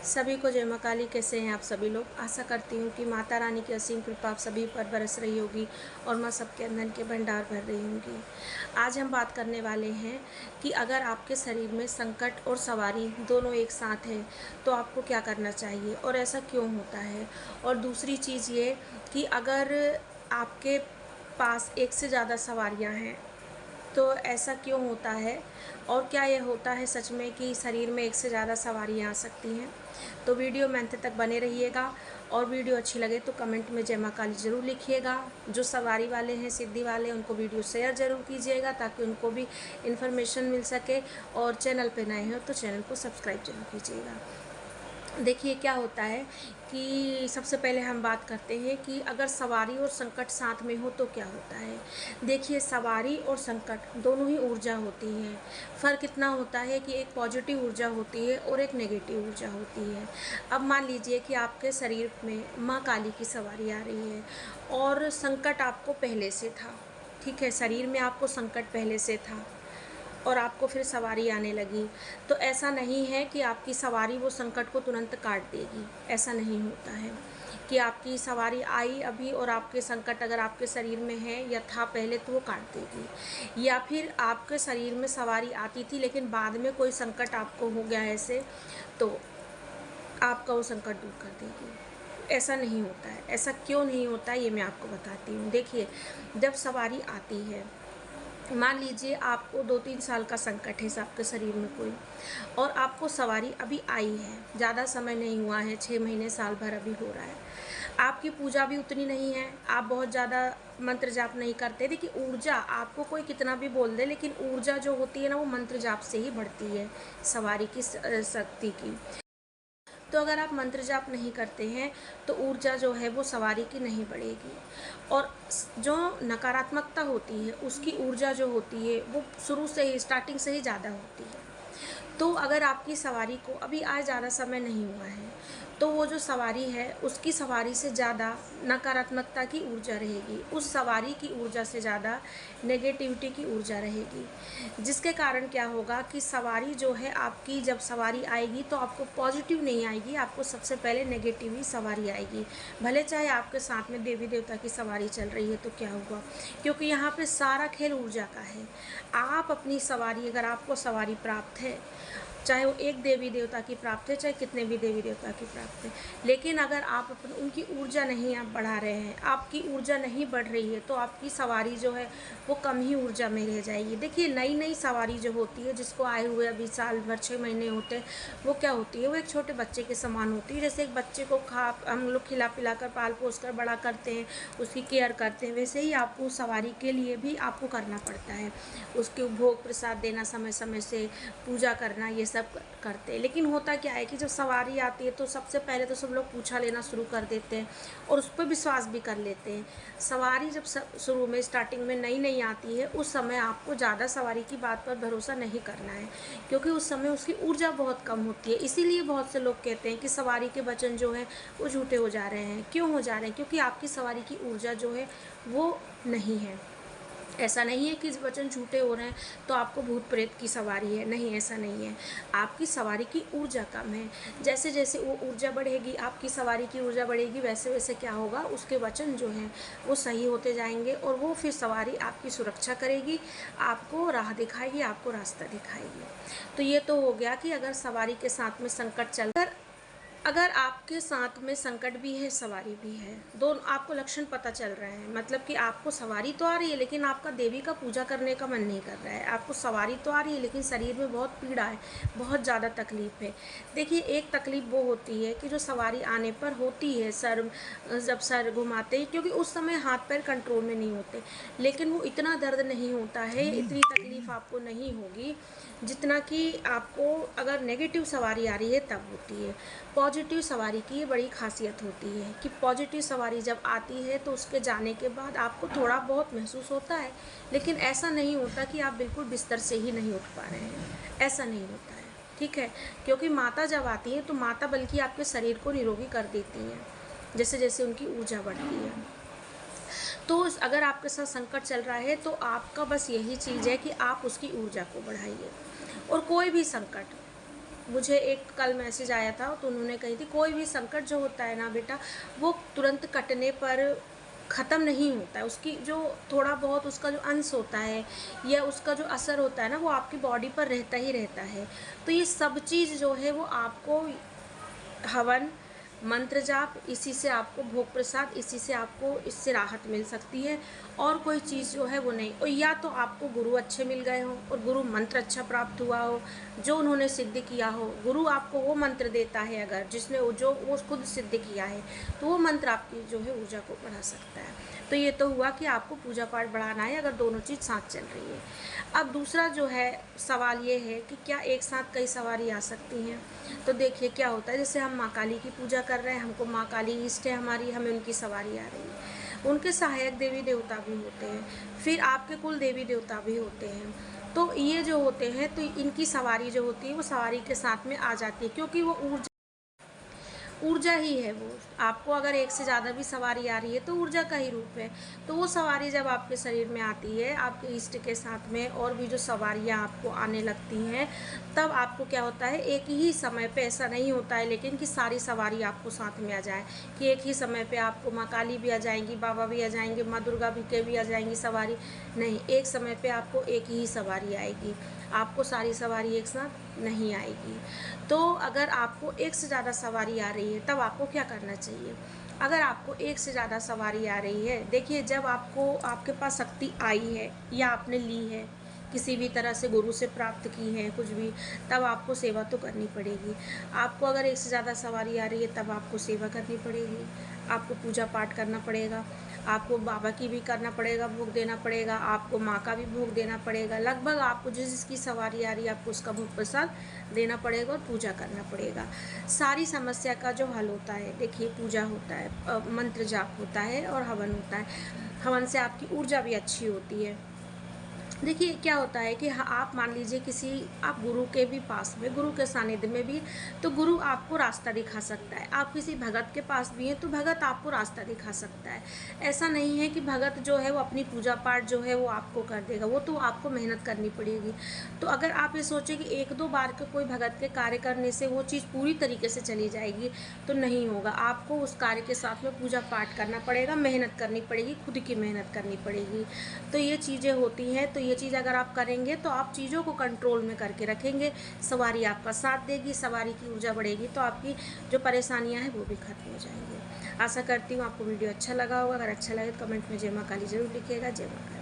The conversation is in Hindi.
सभी को जय माँ काली। कैसे हैं आप सभी लोग। आशा करती हूँ कि माता रानी की असीम कृपा आप सभी पर बरस रही होगी और माँ सबके अंदर के भंडार भर रही होंगी। आज हम बात करने वाले हैं कि अगर आपके शरीर में संकट और सवारी दोनों एक साथ है तो आपको क्या करना चाहिए और ऐसा क्यों होता है। और दूसरी चीज़ ये कि अगर आपके पास एक से ज़्यादा सवारियाँ हैं तो ऐसा क्यों होता है और क्या ये होता है सच में कि शरीर में एक से ज़्यादा सवारियाँ आ सकती हैं। तो वीडियो में अंत तक बने रहिएगा और वीडियो अच्छी लगे तो कमेंट में जय माँ काली ज़रूर लिखिएगा। जो सवारी वाले हैं, सिद्धि वाले हैं, उनको वीडियो शेयर ज़रूर कीजिएगा ताकि उनको भी इन्फॉर्मेशन मिल सके। और चैनल पे नए हो तो चैनल को सब्सक्राइब जरूर कीजिएगा। देखिए क्या होता है कि सबसे पहले हम बात करते हैं कि अगर सवारी और संकट साथ में हो तो क्या होता है। देखिए सवारी और संकट दोनों ही ऊर्जा होती हैं। फ़र्क इतना होता है कि एक पॉजिटिव ऊर्जा होती है और एक नेगेटिव ऊर्जा होती है। अब मान लीजिए कि आपके शरीर में माँ काली की सवारी आ रही है और संकट आपको पहले से था। ठीक है, शरीर में आपको संकट पहले से था और आपको फिर सवारी आने लगी। तो ऐसा नहीं है कि आपकी सवारी वो संकट को तुरंत काट देगी। ऐसा नहीं होता है कि आपकी सवारी आई अभी और आपके संकट अगर आपके शरीर में है या था पहले तो वो काट देगी। या फिर आपके शरीर में सवारी आती थी लेकिन बाद में कोई संकट आपको हो गया ऐसे तो आपका वो संकट दूर कर देगी। ऐसा नहीं होता है। ऐसा क्यों नहीं होता है ये मैं आपको बताती हूँ। देखिए जब सवारी आती है, मान लीजिए आपको 2-3 साल का संकट है आपके शरीर में कोई और आपको सवारी अभी आई है, ज़्यादा समय नहीं हुआ है, 6 महीने साल भर अभी हो रहा है। आपकी पूजा भी उतनी नहीं है, आप बहुत ज़्यादा मंत्र जाप नहीं करते। देखिए ऊर्जा आपको कोई कितना भी बोल दे लेकिन ऊर्जा जो होती है ना वो मंत्र जाप से ही बढ़ती है, सवारी की शक्ति की। तो अगर आप मंत्र जाप नहीं करते हैं तो ऊर्जा जो है वो सवारी की नहीं बढ़ेगी और जो नकारात्मकता होती है उसकी ऊर्जा जो होती है वो शुरू से ही स्टार्टिंग से ही ज़्यादा होती है। तो अगर आपकी सवारी को अभी आज ज़्यादा समय नहीं हुआ है तो वो जो सवारी है उसकी सवारी से ज़्यादा नकारात्मकता की ऊर्जा रहेगी, उस सवारी की ऊर्जा से ज़्यादा नेगेटिविटी की ऊर्जा रहेगी। जिसके कारण क्या होगा कि सवारी जो है आपकी जब सवारी आएगी तो आपको पॉजिटिव नहीं आएगी, आपको सबसे पहले नेगेटिव ही सवारी आएगी। भले चाहे आपके साथ में देवी देवता की सवारी चल रही है तो क्या हुआ, क्योंकि यहाँ पे सारा खेल ऊर्जा का है। आप अपनी सवारी, अगर आपको सवारी प्राप्त है, चाहे वो एक देवी देवता की प्राप्त है चाहे कितने भी देवी देवता की प्राप्त है, लेकिन अगर आप अपनी उनकी ऊर्जा नहीं आप बढ़ा रहे हैं, आपकी ऊर्जा नहीं बढ़ रही है तो आपकी सवारी जो है वो कम ही ऊर्जा में रह जाएगी। देखिए नई नई सवारी जो होती है जिसको आए हुए अभी साल भर 6 महीने होते हैं वो क्या होती है, वो एक छोटे बच्चे के समान होती है। जैसे एक बच्चे को हम लोग खिला पिला कर पाल पोस कर बड़ा करते हैं, उसकी केयर करते हैं, वैसे ही आपको सवारी के लिए भी आपको करना पड़ता है। उसके भोग प्रसाद देना, समय समय से पूजा करना, ये सब करते हैं। लेकिन होता क्या है कि जब सवारी आती है तो सबसे पहले तो सब लोग पूछा लेना शुरू कर देते हैं और उस पर विश्वास भी कर लेते हैं। सवारी जब शुरू में स्टार्टिंग में नई नई आती है उस समय आपको ज़्यादा सवारी की बात पर भरोसा नहीं करना है क्योंकि उस समय उसकी ऊर्जा बहुत कम होती है। इसीलिए बहुत से लोग कहते हैं कि सवारी के वचन जो हैं वो झूठे हो जा रहे हैं। क्यों हो जा रहे हैं? क्योंकि आपकी सवारी की ऊर्जा जो है वो नहीं है। ऐसा नहीं है कि वचन झूठे हो रहे हैं तो आपको भूत प्रेत की सवारी है, नहीं, ऐसा नहीं है। आपकी सवारी की ऊर्जा कम है। जैसे जैसे वो ऊर्जा बढ़ेगी, आपकी सवारी की ऊर्जा बढ़ेगी, वैसे वैसे क्या होगा, उसके वचन जो हैं वो सही होते जाएंगे और वो फिर सवारी आपकी सुरक्षा करेगी, आपको राह दिखाएगी, आपको रास्ता दिखाएगी। तो ये तो हो गया कि अगर सवारी के साथ में संकट चल अगर आपके साथ में संकट भी है, सवारी भी है, दोनों आपको लक्षण पता चल रहे हैं, मतलब कि आपको सवारी तो आ रही है लेकिन आपका देवी का पूजा करने का मन नहीं कर रहा है। आपको सवारी तो आ रही है लेकिन शरीर में बहुत पीड़ा है, बहुत ज़्यादा तकलीफ है। देखिए एक तकलीफ वो होती है कि जो सवारी आने पर होती है, जब सर घुमाते हैं, क्योंकि उस समय हाथ पैर कंट्रोल में नहीं होते, लेकिन वो इतना दर्द नहीं होता है, इतनी तकलीफ आपको नहीं होगी जितना कि आपको अगर नेगेटिव सवारी आ रही है तब होती है। पॉजिटिव सवारी की ये बड़ी खासियत होती है कि पॉजिटिव सवारी जब आती है तो उसके जाने के बाद आपको थोड़ा बहुत महसूस होता है, लेकिन ऐसा नहीं होता कि आप बिल्कुल बिस्तर से ही नहीं उठ पा रहे हैं, ऐसा नहीं होता है। ठीक है, क्योंकि माता जब आती है तो माता बल्कि आपके शरीर को निरोगी कर देती हैं जैसे जैसे उनकी ऊर्जा बढ़ती है। तो अगर आपके साथ संकट चल रहा है तो आपका बस यही चीज़ है कि आप उसकी ऊर्जा को बढ़ाइए। और कोई भी संकट, मुझे एक कल मैसेज आया था तो उन्होंने कही थी कोई भी संकट जो होता है ना बेटा, वो तुरंत कटने पर ख़त्म नहीं होता है। उसकी जो थोड़ा बहुत उसका जो अंश होता है या उसका जो असर होता है ना, वो आपकी बॉडी पर रहता ही रहता है। तो ये सब चीज़ जो है वो आपको हवन, मंत्र जाप, इसी से आपको भोग प्रसाद, इसी से आपको इससे राहत मिल सकती है, और कोई चीज़ जो है वो नहीं। और या तो आपको गुरु अच्छे मिल गए हों और गुरु मंत्र अच्छा प्राप्त हुआ हो, जो उन्होंने सिद्ध किया हो। गुरु आपको वो मंत्र देता है अगर जिसने वो खुद सिद्ध किया है, तो वो मंत्र आपकी जो है ऊर्जा को बढ़ा सकता है। तो ये तो हुआ कि आपको पूजा पाठ बढ़ाना है अगर दोनों चीज़ साथ चल रही है। अब दूसरा जो है सवाल ये है कि क्या एक साथ कई सवारी आ सकती हैं? तो देखिए क्या होता है, जैसे हम माँ काली की पूजा कर रहे हैं, हमको माँ काली इष्ट है हमारी, हमें उनकी सवारी आ रही है। उनके सहायक देवी देवता भी होते हैं, फिर आपके कुल देवी देवता भी होते हैं। तो ये जो होते हैं, तो इनकी सवारी जो होती है वो सवारी के साथ में आ जाती है, क्योंकि वो ऊर्जा ही है वो। आपको अगर एक से ज़्यादा भी सवारी आ रही है तो ऊर्जा का ही रूप है। तो वो सवारी जब आपके शरीर में आती है आपके इष्ट के साथ में, और भी जो सवारियाँ आपको आने लगती हैं, तब आपको क्या होता है, एक ही समय पे, ऐसा नहीं होता है लेकिन कि सारी सवारी आपको साथ में आ जाए, कि एक ही समय पे आपको माँ काली भी आ जाएंगी, बाबा भी आ जाएंगे, माँ दुर्गा भी आ जाएंगी सवारी। नहीं, एक समय पे आपको एक ही सवारी आएगी, आपको सारी सवारी एक साथ नहीं आएगी। तो अगर आपको एक से ज़्यादा सवारी आ रही है तब आपको क्या करना चाहिए? अगर आपको एक से ज़्यादा सवारी आ रही है, देखिए जब आपको आपके पास शक्ति आई है या आपने ली है, किसी भी तरह से गुरु से प्राप्त की है कुछ भी, तब आपको सेवा तो करनी पड़ेगी। आपको अगर एक से ज़्यादा सवारी आ रही है तब आपको सेवा करनी पड़ेगी, आपको पूजा पाठ करना पड़ेगा, आपको बाबा की भी करना पड़ेगा, भोग देना पड़ेगा, आपको माँ का भी भोग देना पड़ेगा। लगभग आपको जिस जिसकी सवारी आ रही है आपको उसका भोग प्रसाद देना पड़ेगा और पूजा करना पड़ेगा। सारी समस्या का जो हल होता है, देखिए पूजा होता है, मंत्र जाप होता है और हवन होता है। हवन से आपकी ऊर्जा भी अच्छी होती है। देखिए क्या होता है कि आप मान लीजिए किसी आप गुरु के भी पास में, गुरु के सानिध्य में भी, तो गुरु आपको रास्ता दिखा सकता है। आप किसी भगत के पास भी हैं तो भगत आपको रास्ता दिखा सकता है। ऐसा नहीं है कि भगत जो है वो अपनी पूजा पाठ जो है वो आपको कर देगा, वो तो आपको मेहनत करनी पड़ेगी। तो अगर आप ये सोचें कि एक दो बार के कोई भगत के कार्य करने से वो चीज़ पूरी तरीके से चली जाएगी, तो नहीं होगा। आपको उस कार्य के साथ में पूजा पाठ करना पड़ेगा, मेहनत करनी पड़ेगी, खुद की मेहनत करनी पड़ेगी। तो ये चीज़ें होती हैं। तो ये चीज़ अगर आप करेंगे तो आप चीज़ों को कंट्रोल में करके रखेंगे, सवारी आपका साथ देगी, सवारी की ऊर्जा बढ़ेगी, तो आपकी जो परेशानियां हैं वो भी खत्म हो जाएंगी। आशा करती हूँ आपको वीडियो अच्छा लगा होगा। अगर अच्छा लगे तो कमेंट में जय माँ काली जरूर लिखिएगा। जय माँ काली।